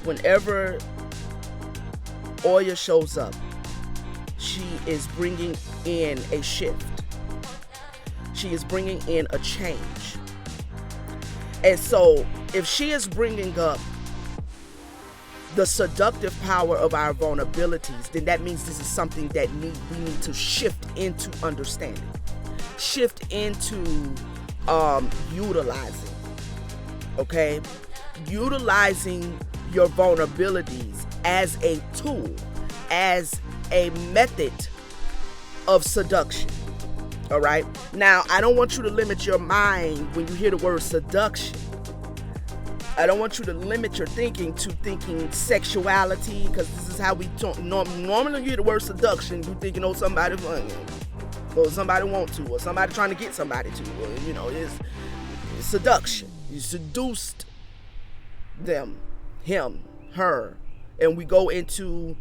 Whenever Oya shows up, she is bringing in a shift. She is bringing in a change. And so if she is bringing up the seductive power of our vulnerabilities, then that means this is something that we need to shift into understanding, shift into utilizing. Okay, utilizing your vulnerabilities as a tool, as a method of seduction. All right. Now, I don't want you to limit your mind when you hear the word seduction. I don't want you to limit your thinking to thinking sexuality, because this is how we talk. Normally you hear the word seduction, you thinking, oh, somebody or somebody want to, or somebody trying to get somebody to, or, it's seduction. You seduced them, him, her, and we go into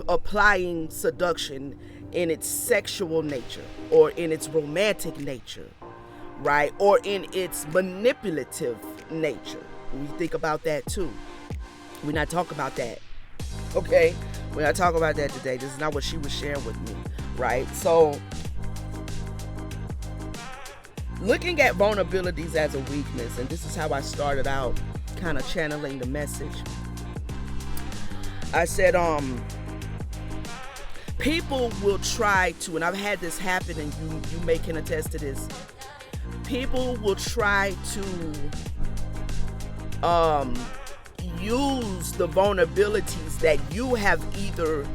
applying seduction in its sexual nature, or in its romantic nature, right? Or in its manipulative nature. We think about that too. We're not talking about that. Okay? We're not talking about that today. This is not what she was sharing with me, right? So, looking at vulnerabilities as a weakness, and this is how I started out kind of channeling the message. I said, people will try to, and I've had this happen, and you may can attest to this. People will try to use the vulnerabilities that you have either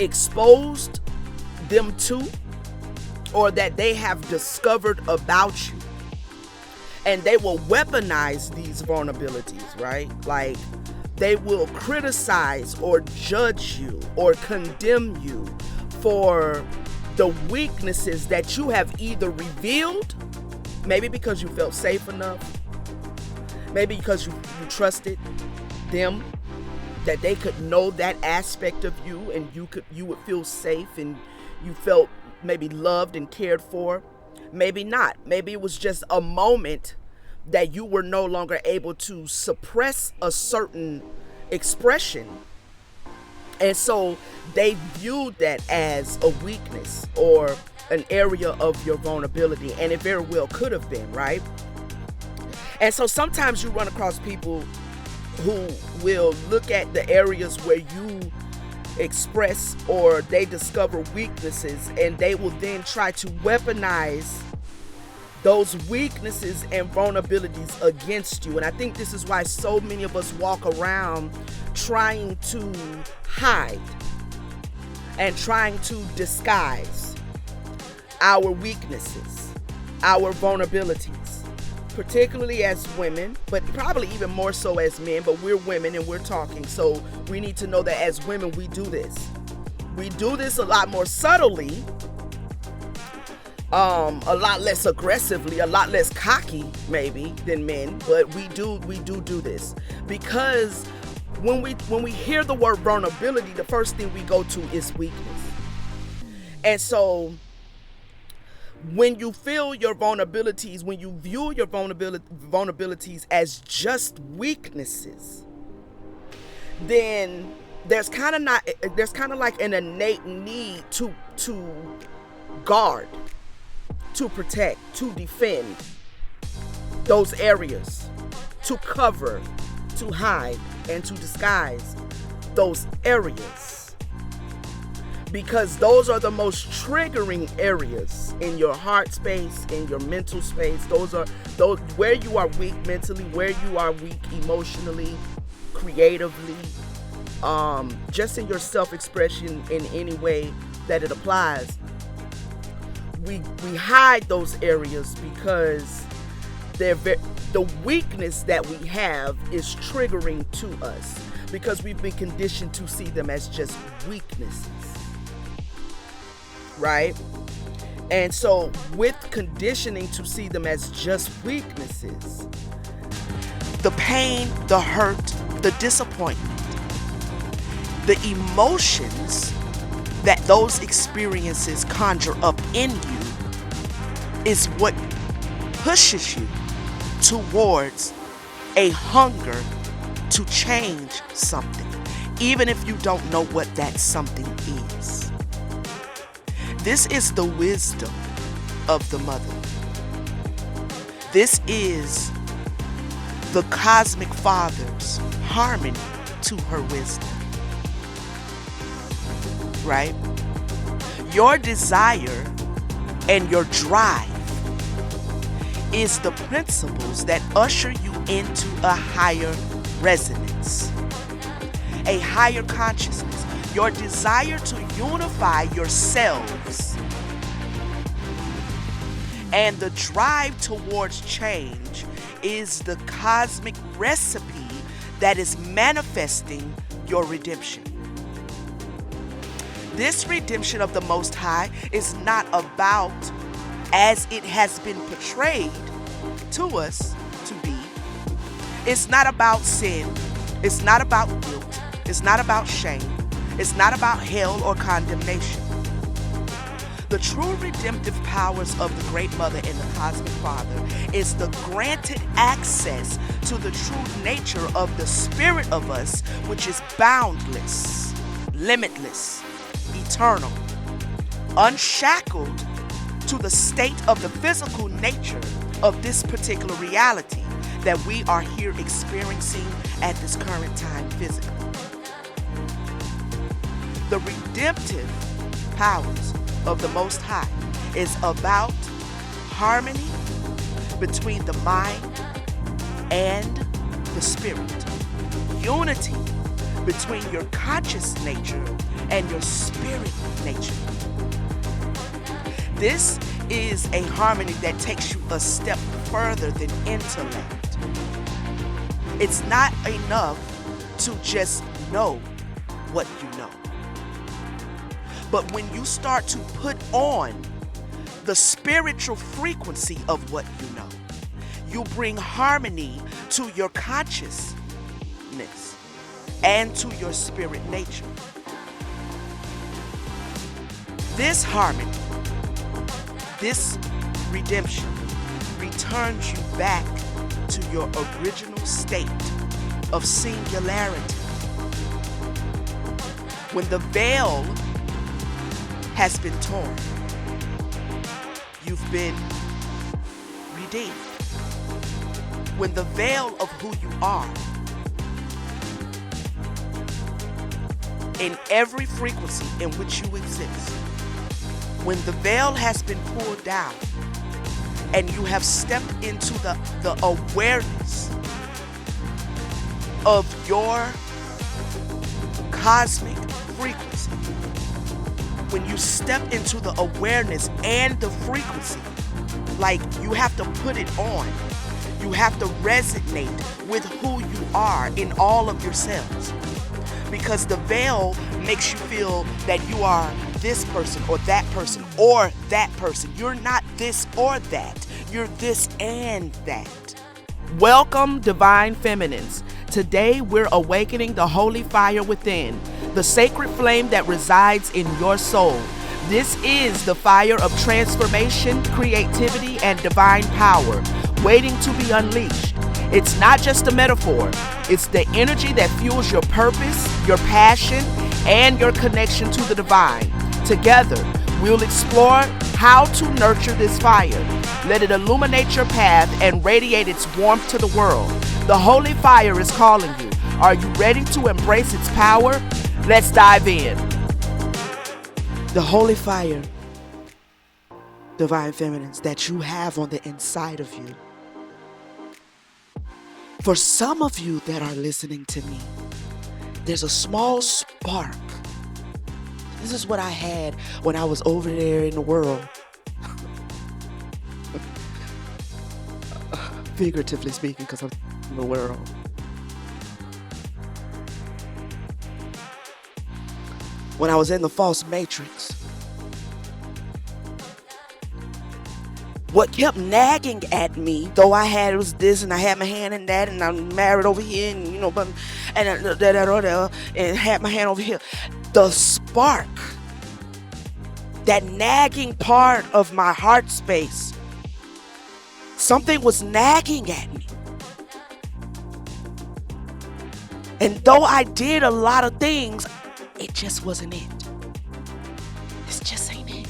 exposed them to, or that they have discovered about you, and they will weaponize these vulnerabilities, right? Like, they will criticize or judge you or condemn you for the weaknesses that you have either revealed, maybe because you felt safe enough, maybe because you trusted them, that they could know that aspect of you, and you would feel safe, and you felt maybe loved and cared for. Maybe not. Maybe it was just a moment that you were no longer able to suppress a certain expression. And so they viewed that as a weakness or an area of your vulnerability. And it very well could have been, right? And so sometimes you run across people who will look at the areas where you express or they discover weaknesses, and they will then try to weaponize those weaknesses and vulnerabilities against you. And I think this is why so many of us walk around trying to hide and trying to disguise our weaknesses, our vulnerabilities, particularly as women, but probably even more so as men. But we're women and we're talking, so we need to know that as women we do this. We do this a lot more subtly, a lot less aggressively, a lot less cocky maybe than men, but we do this because when we hear the word vulnerability, the first thing we go to is weakness. And so when you feel your vulnerabilities, when you view your vulnerabilities as just weaknesses, then there's kind of like an innate need to guard, to protect, to defend those areas, to cover, to hide, and to disguise those areas, because those are the most triggering areas in your heart space, in your mental space. Those are those where you are weak mentally, where you are weak emotionally, creatively, just in your self-expression in any way that it applies. We hide those areas because the weakness that we have is triggering to us, because we've been conditioned to see them as just weaknesses, right? And so with conditioning to see them as just weaknesses, the pain, the hurt, the disappointment, the emotions that those experiences conjure up in you is what pushes you towards a hunger to change something, even if you don't know what that something is. This is the wisdom of the mother. This is the cosmic father's harmony to her wisdom. Right? Your desire and your drive is the principles that usher you into a higher resonance, a higher consciousness. Your desire to unify yourselves and the drive towards change is the cosmic recipe that is manifesting your redemption. This redemption of the Most High is not about, as it has been portrayed to us to be, it's not about sin, it's not about guilt, it's not about shame, it's not about hell or condemnation. The true redemptive powers of the Great Mother and the Cosmic Father is the granted access to the true nature of the spirit of us, which is boundless, limitless, eternal, unshackled to the state of the physical nature of this particular reality that we are here experiencing at this current time physically. The redemptive powers of the Most High is about harmony between the mind and the spirit, unity between your conscious nature and your spirit nature. This is a harmony that takes you a step further than intellect. It's not enough to just know what you know. But when you start to put on the spiritual frequency of what you know, you bring harmony to your consciousness and to your spirit nature. This harmony, this redemption, returns you back to your original state of singularity. When the veil has been torn, you've been redeemed. When the veil of who you are in every frequency in which you exist, when the veil has been pulled down and you have stepped into the awareness of your cosmic frequency, when you step into the awareness and the frequency, like you have to put it on, you have to resonate with who you are in all of your cells, because the veil makes you feel that you are this person or that person or that person. You're not this or that. You're this and that. Welcome, Divine Feminines. Today we're awakening the holy fire within, the sacred flame that resides in your soul. This is the fire of transformation, creativity, and divine power, waiting to be unleashed. It's not just a metaphor. It's the energy that fuels your purpose, your passion, and your connection to the divine. Together, we'll explore how to nurture this fire. Let it illuminate your path and radiate its warmth to the world. The holy fire is calling you. Are you ready to embrace its power? Let's dive in. The holy fire, Divine Feminines, that you have on the inside of you. For some of you that are listening to me, there's a small spark. This is what I had when I was over there in the world. Figuratively speaking, because I'm in the world. When I was in the false matrix, what kept nagging at me, though I had, it was this, and I had my hand in that, and I'm married over here, and and had my hand over here. The spark, that nagging part of my heart space, something was nagging at me. And though I did a lot of things, it just wasn't it. This just ain't it.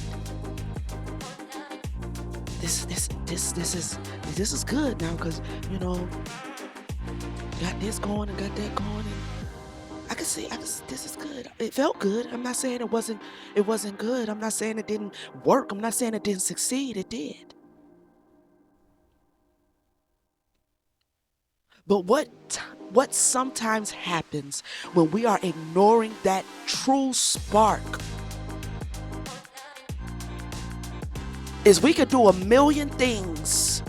This is good now, because got this going and got that going, and I can see this is good. It felt good. I'm not saying it wasn't good. I'm not saying it didn't work. I'm not saying it didn't succeed. It did. But what sometimes happens when we are ignoring that true spark is we could do a million things,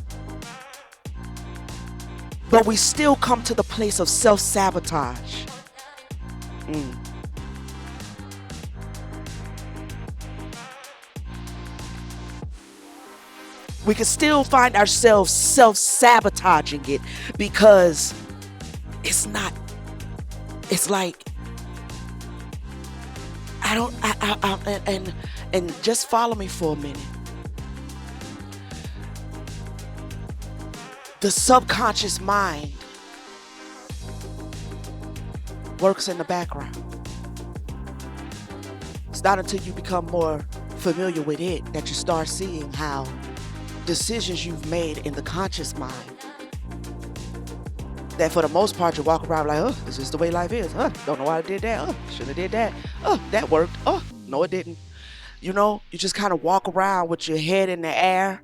but we still come to the place of self-sabotage. We can still find ourselves self-sabotaging it because it's like, and just follow me for a minute. The subconscious mind works in the background. It's not until you become more familiar with it that you start seeing how decisions you've made in the conscious mind, that for the most part you walk around like, oh, this is the way life is. Don't know why I did that. Should have did that. That worked. No, it didn't. You just kind of walk around with your head in the air.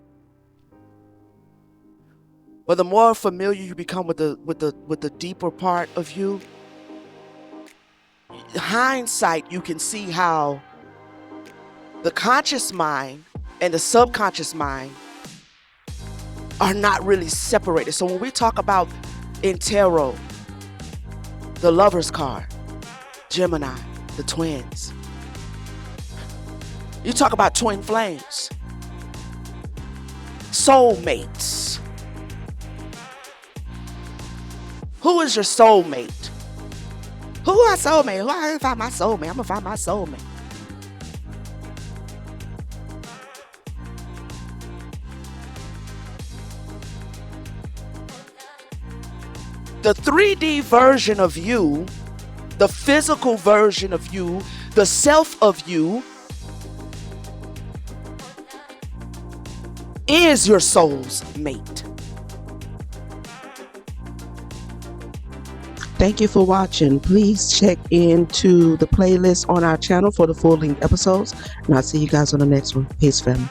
But the more familiar you become with the deeper part of you, hindsight, you can see how the conscious mind and the subconscious mind are not really separated. So when we talk about in tarot, the Lover's card, Gemini, the twins, you talk about twin flames, soulmates. Who is your soulmate? Who is my soulmate? Who I find my soulmate? I'm gonna find my soulmate. The 3D version of you, the physical version of you, the self of you is your soul's mate. Thank you for watching. Please check into the playlist on our channel for the full-length episodes. And I'll see you guys on the next one. Peace, family.